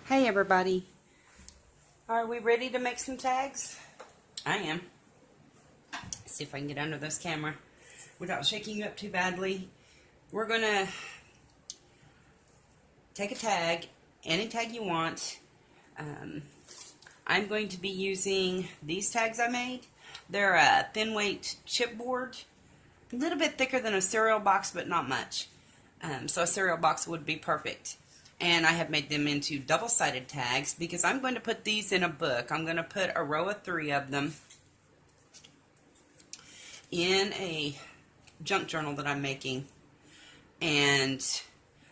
Hey everybody, are we ready to make some tags? I am. Let's see if I can get under this camera without shaking you up too badly. We're going to take a tag, any tag you want. I'm going to be using these tags I made. They're a thin weight chipboard, a little bit thicker than a cereal box, but not much. So a cereal box would be perfect. And I have made them into double-sided tags because I'm going to put these in a book. I'm going to put a row of 3 of them in a junk journal that I'm making. And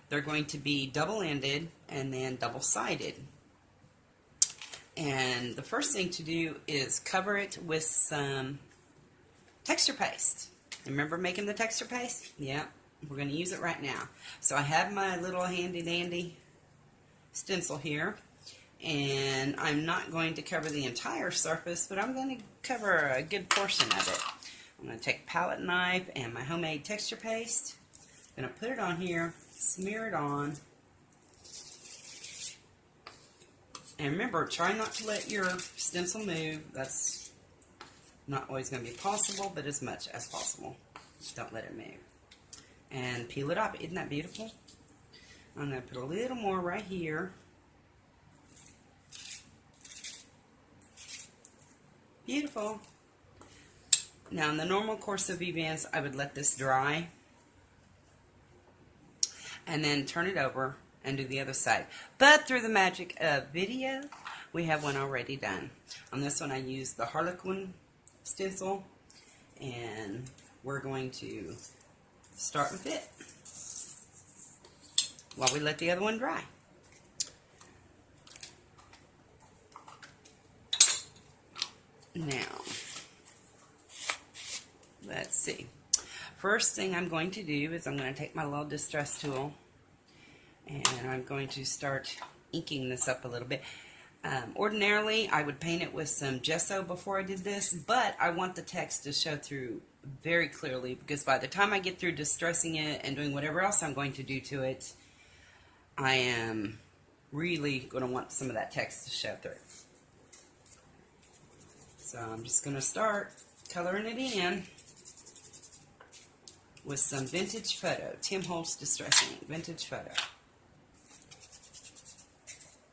they're going to be double-ended and then double-sided. And the first thing to do is cover it with some texture paste. Remember making the texture paste? Yeah. We're going to use it right now. So I have my little handy dandy stencil here, and I'm not going to cover the entire surface, but I'm going to cover a good portion of it. I'm going to take a palette knife and my homemade texture paste. I'm going to put it on here, smear it on, and remember, try not to let your stencil move. That's not always going to be possible, but as much as possible. Don't let it move. And peel it off. Isn't that beautiful? I'm going to put a little more right here. Beautiful. Now, in the normal course of events, I would let this dry and then turn it over and do the other side. But through the magic of video, we have one already done. On this one, I used the Harlequin stencil, and we're going to start with it while we let the other one dry. Now, let's see. First thing I'm going to do is I'm going to take my little distress tool and I'm going to start inking this up a little bit. Ordinarily, I would paint it with some gesso before I did this, but I want the text to show through very clearly because by the time I get through distressing it and doing whatever else I'm going to do to it, I am really going to want some of that text to show through. So I'm just going to start coloring it in with some Vintage Photo, Tim Holtz Distressing Vintage Photo.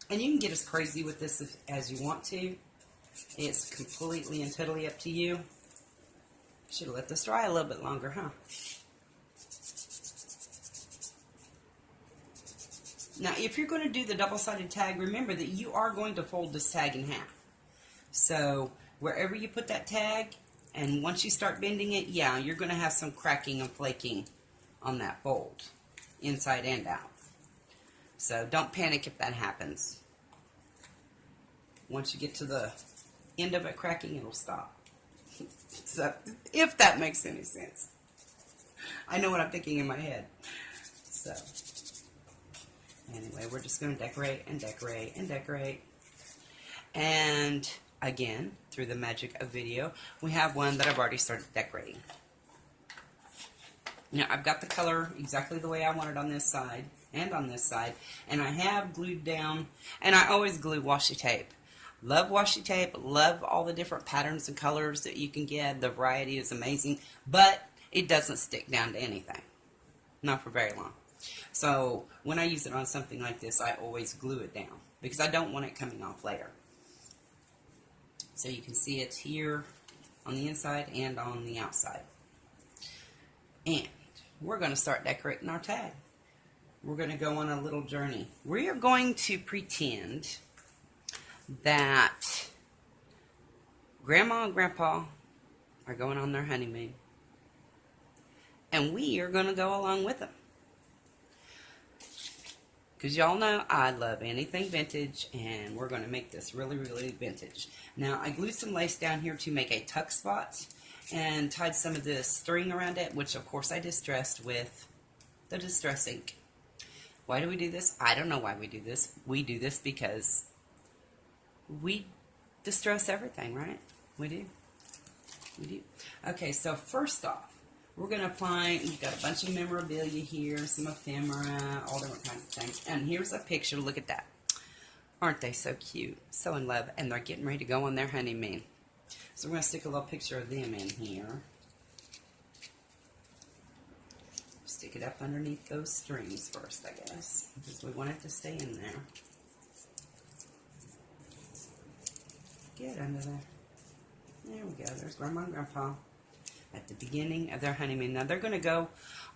And you can get as crazy with this as you want to. It's completely and totally up to you. Should have let this dry a little bit longer, huh? Now, if you're going to do the double-sided tag, remember that you are going to fold this tag in half. So, wherever you put that tag, and once you start bending it, yeah, you're going to have some cracking and flaking on that fold, inside and out. So, don't panic if that happens. Once you get to the end of it cracking, it'll stop. So, if that makes any sense. I know what I'm thinking in my head. So, anyway, we're just going to decorate and decorate and decorate. And, again, through the magic of video, we have one that I've already started decorating. Now, I've got the color exactly the way I want it on this side and on this side. And I have glued down, and I always glue washi tape. Love washi tape, love all the different patterns and colors that you can get. The variety is amazing, but it doesn't stick down to anything. Not for very long. So when I use it on something like this, I always glue it down because I don't want it coming off later. So you can see it here on the inside and on the outside. And we're going to start decorating our tag. We're going to go on a little journey. We are going to pretend that Grandma and Grandpa are going on their honeymoon. And we are going to go along with them. Because y'all know I love anything vintage, and we're going to make this really, really vintage. Now, I glued some lace down here to make a tuck spot and tied some of this string around it, which, of course, I distressed with the Distress ink. Why do we do this? I don't know why we do this. We do this because we distress everything, right? We do. We do. Okay, so first off, we're going to find, you've got a bunch of memorabilia here, some ephemera, all different kinds of things. And here's a picture. Look at that. Aren't they so cute? So in love. And they're getting ready to go on their honeymoon. So we're going to stick a little picture of them in here. Stick it up underneath those strings first, I guess, because we want it to stay in there. Get under there. There we go. There's Grandma and Grandpa at the beginning of their honeymoon. Now they're going to go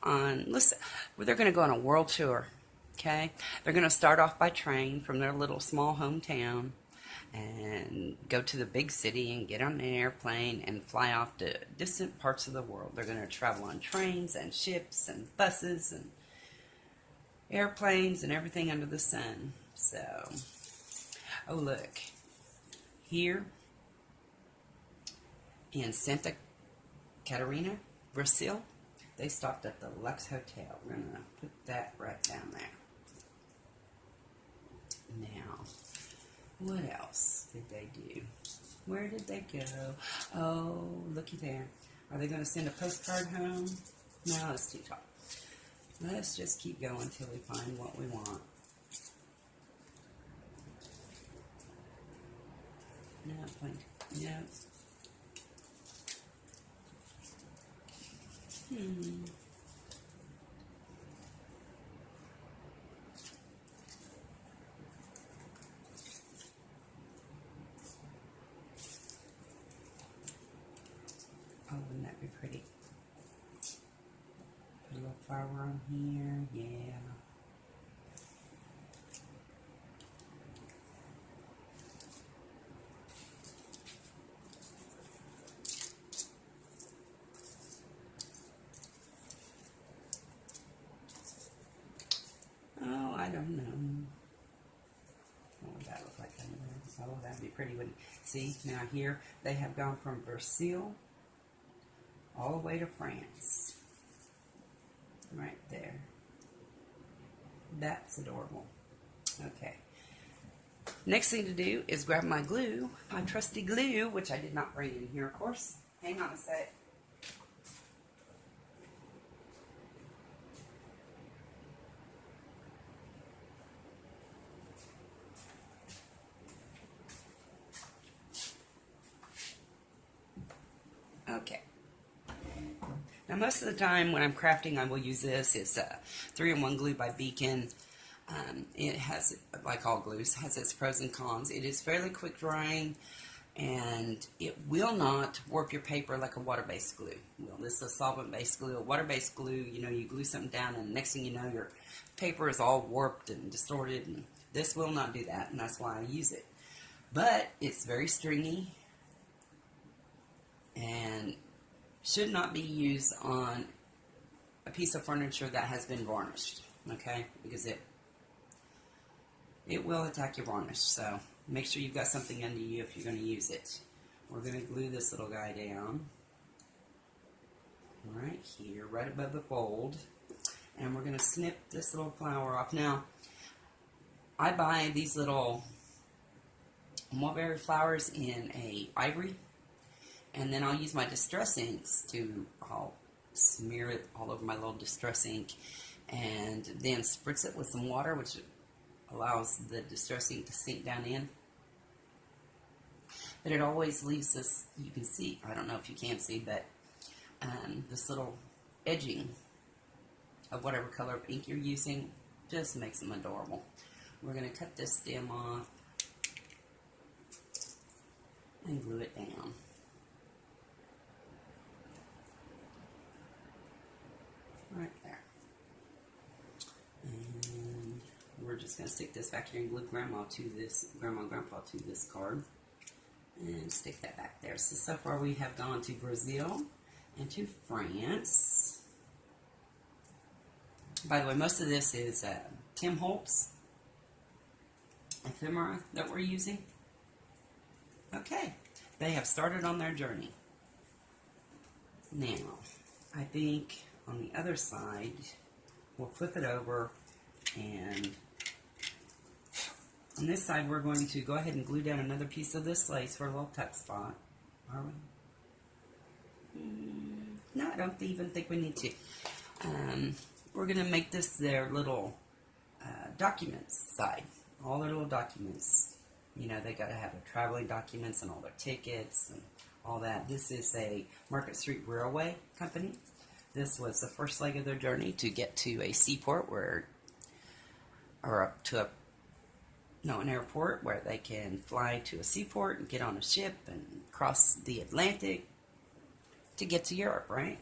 on, listen, they're going to go on a world tour, okay? They're going to start off by train from their little small hometown and go to the big city and get on an airplane and fly off to distant parts of the world. They're going to travel on trains and ships and buses and airplanes and everything under the sun. So, oh look, here in Santa Catarina, Brazil, they stopped at the Lux Hotel. We're going to put that right down there. Now, what else did they do? Where did they go? Oh, looky there. Are they going to send a postcard home? No, it's too tall. Let's just keep going until we find what we want. No, fine. No. Oh, wouldn't that be pretty? Put a little flower on here. Yeah. Oh, I don't know. What would that look like under there? Oh, that'd be pretty, wouldn't it? See, now here they have gone from Brazil all the way to France. Right there. That's adorable. Okay. Next thing to do is grab my glue, my trusty glue, which I did not bring in here, of course. Hang on a sec. Okay. Now most of the time when I'm crafting I will use this. It's 3-in-1 glue by Beacon. It has, like all glues, has its pros and cons. It is fairly quick drying and it will not warp your paper like a water-based glue. Well, this is a solvent-based glue. A water-based glue, you know, you glue something down and next thing you know your paper is all warped and distorted, and this will not do that, and that's why I use it. But it's very stringy and should not be used on a piece of furniture that has been varnished, okay? Because it will attack your varnish, so make sure you've got something under you if you're going to use it. We're going to glue this little guy down right here, right above the fold, and we're going to snip this little flower off. Now, I buy these little mulberry flowers in a ivory, and then I'll use my distress inks to, I'll smear it all over my little distress ink and then spritz it with some water, which allows the distress ink to sink down in. But it always leaves this, you can see, I don't know if you can see, but this little edging of whatever color of ink you're using just makes them adorable. We're going to cut this stem off and glue it down. Right there. And we're just going to stick this back here and glue Grandma and Grandpa to this card. And stick that back there. So far we have gone to Brazil and to France. By the way, most of this is Tim Holtz ephemera that we're using. Okay, they have started on their journey. Now, I think on the other side, we'll flip it over, and on this side we're going to go ahead and glue down another piece of this lace for a little tuck spot. Are we? No, I don't even think we need to. We're going to make this their little documents side. all their little documents. You know, they got to have their traveling documents and all their tickets and all that. This is a Market Street Railway company. This was the first leg of their journey to get to a seaport an airport where they can fly to a seaport and get on a ship and cross the Atlantic to get to Europe, right?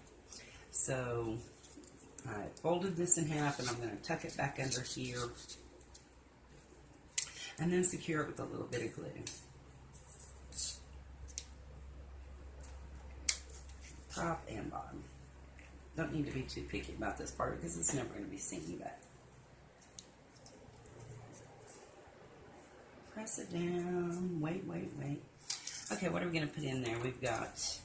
So I folded this in half and I'm going to tuck it back under here and then secure it with a little bit of glue. Top and bottom. Don't need to be too picky about this part because it's never going to be seen, but press it down. Wait. Okay, what are we going to put in there? We've got